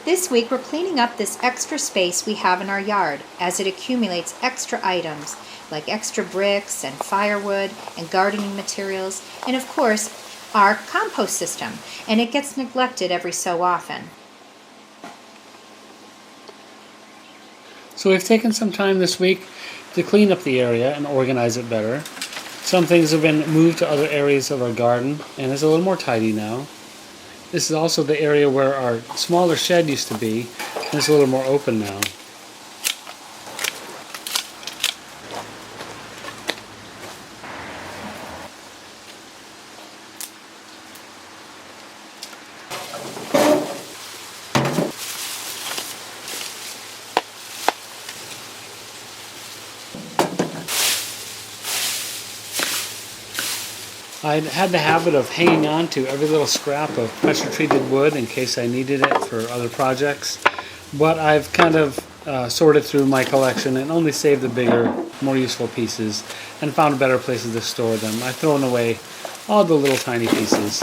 This week we're cleaning up this extra space we have in our yard as it accumulates extra items like extra bricks and firewood and gardening materials and of course our compost system, and it gets neglected every so often. So we've taken some time this week to clean up the area and organize it better. Some things have been moved to other areas of our garden and it's a little more tidy now. This is also the area where our smaller shed used to be, and it's a little more open now. I had the habit of hanging on to every little scrap of pressure-treated wood in case I needed it for other projects, but I've kind of sorted through my collection and only saved the bigger, more useful pieces and found better places to store them. I've thrown away all the little tiny pieces.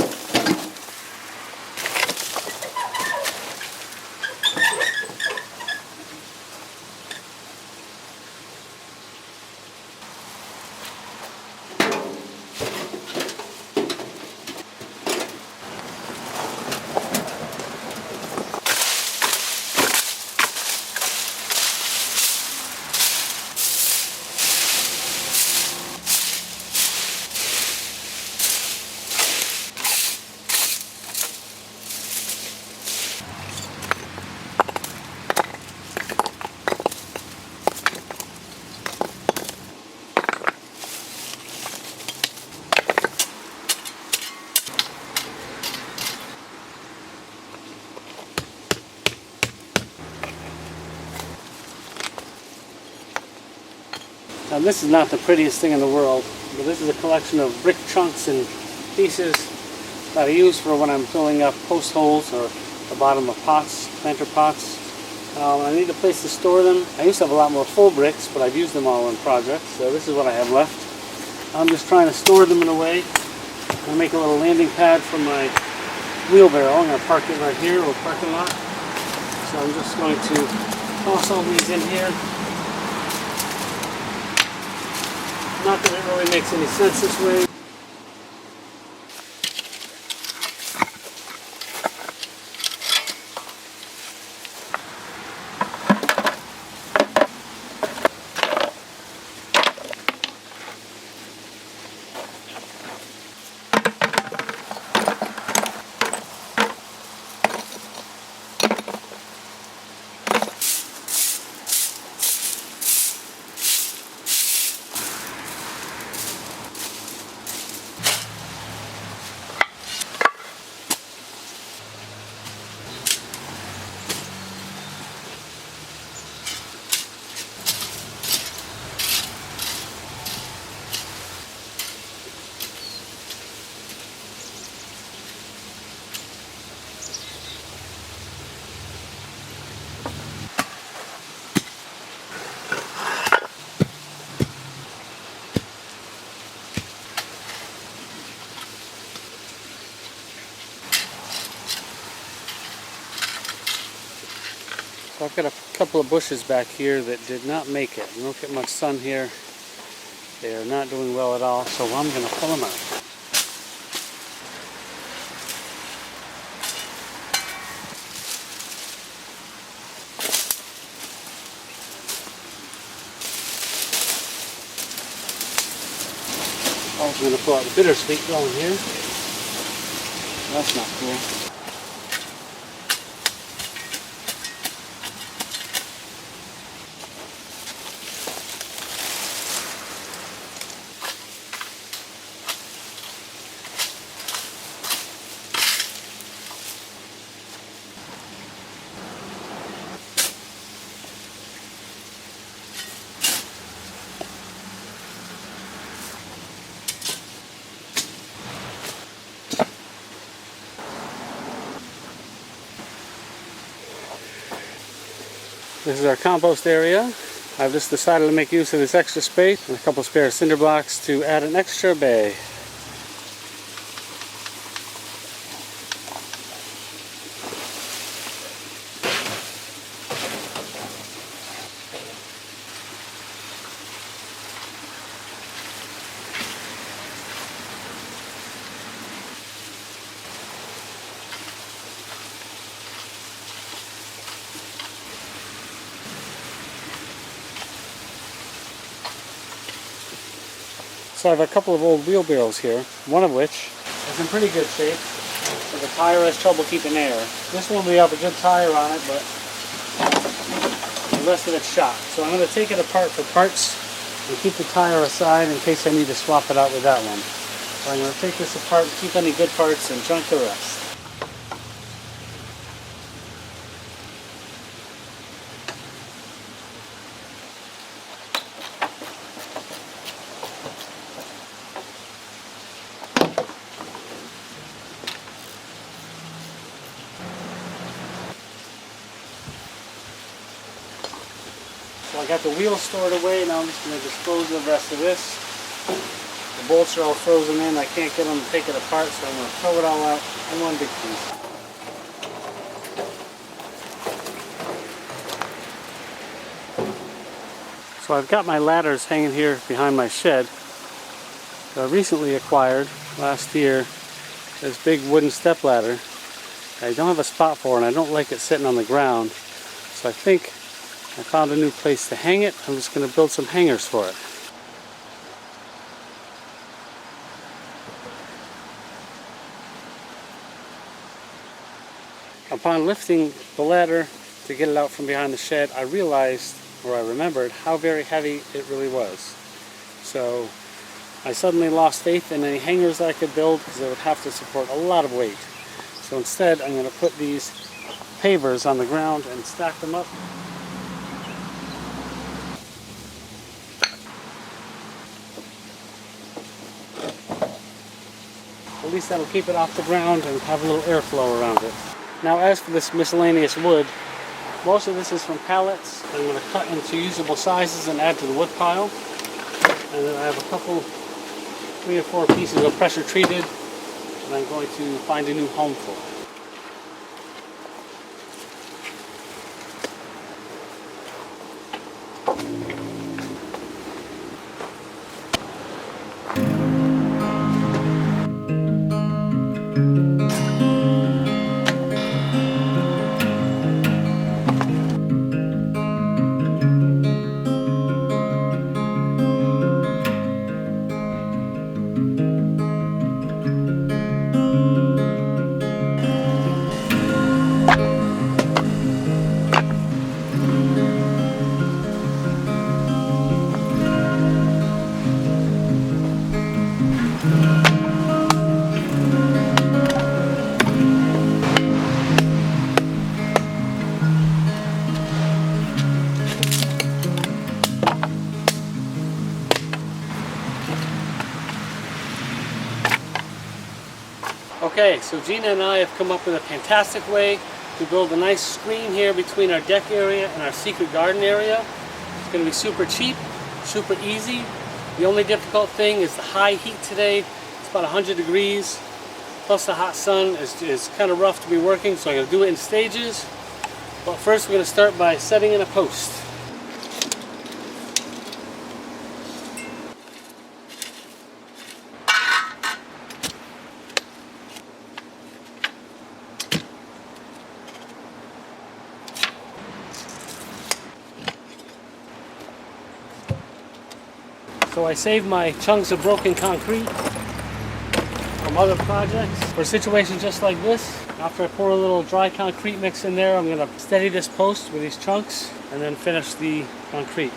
Now this is not the prettiest thing in the world, but this is a collection of brick chunks and pieces that I use for when I'm filling up post holes or the bottom of pots, planter pots. I need a place to store them. I used to have a lot more full bricks, but I've used them all in projects, so this is what I have left. I'm just trying to store them in a way. I'll make a little landing pad for my wheelbarrow. I'm going to park it right here, a little parking lot. So I'm just going to toss all these in here. Not that it really makes any sense this way. So I've got a couple of bushes back here that did not make it. You don't get much sun here. They are not doing well at all, so I'm going to pull them out. I'm going to pull out the bittersweet going here. That's not cool. This is our compost area. I've just decided to make use of this extra space and a couple spare cinder blocks to add an extra bay. So I have a couple of old wheelbarrows here, one of which is in pretty good shape. So the tire has trouble keeping air. This one we have a good tire on it, but the rest of it's shot. So I'm going to take it apart for parts and keep the tire aside in case I need to swap it out with that one. So I'm going to take this apart, keep any good parts, and junk the rest. So I got the wheels stored away, now I'm just going to dispose of the rest of this. The bolts are all frozen in, I can't get them to take it apart, so I'm going to throw it all out in one big piece. So I've got my ladders hanging here behind my shed. I recently acquired, last year, this big wooden step ladder. I don't have a spot for it and I don't like it sitting on the ground, so I think I found a new place to hang it. I'm just going to build some hangers for it. Upon lifting the ladder to get it out from behind the shed, I realized, or I remembered, how very heavy it really was. So I suddenly lost faith in any hangers I could build because they would have to support a lot of weight. So instead I'm going to put these pavers on the ground and stack them up. At least that'll keep it off the ground and have a little airflow around it. Now as for this miscellaneous wood, most of this is from pallets. I'm going to cut into usable sizes and add to the wood pile. And then I have a couple, 3 or 4 pieces of pressure treated that I'm going to find a new home for. Okay, so Gina and I have come up with a fantastic way to build a nice screen here between our deck area and our secret garden area. It's going to be super cheap, super easy. The only difficult thing is the high heat today. It's about 100 degrees, plus the hot sun is kind of rough to be working, so I'm going to do it in stages. But first we're going to start by setting in a post. So I saved my chunks of broken concrete from other projects for situations just like this. After I pour a little dry concrete mix in there, I'm going to steady this post with these chunks and then finish the concrete.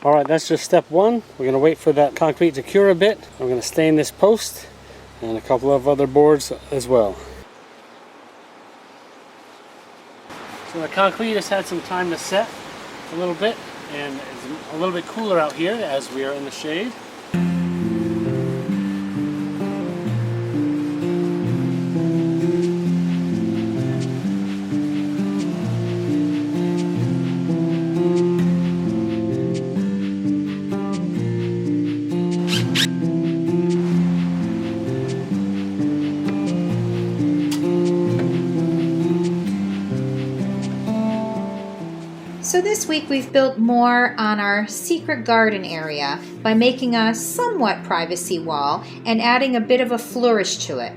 Alright, that's just step one. We're going to wait for that concrete to cure a bit. I'm going to stain this post and a couple of other boards as well. So the concrete has had some time to set a little bit, and it's a little bit cooler out here as we are in the shade. So this week we've built more on our secret garden area by making a somewhat privacy wall and adding a bit of a flourish to it.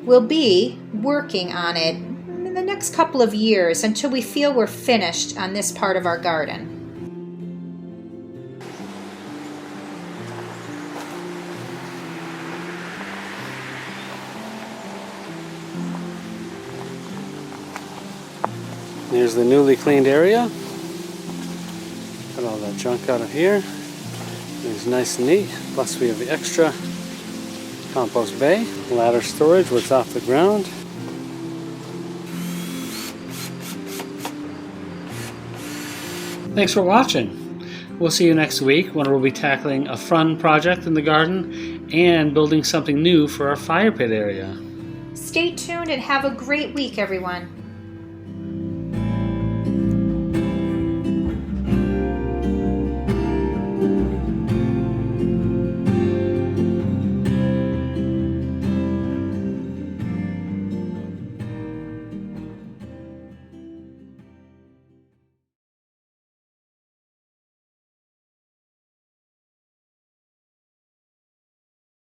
We'll be working on it in the next couple of years until we feel we're finished on this part of our garden. Here's the newly cleaned area. Got all that junk out of here. It's nice and neat. Plus we have the extra compost bay, ladder storage where it's off the ground. Thanks for watching. We'll see you next week when we'll be tackling a fun project in the garden and building something new for our fire pit area. Stay tuned and have a great week, everyone.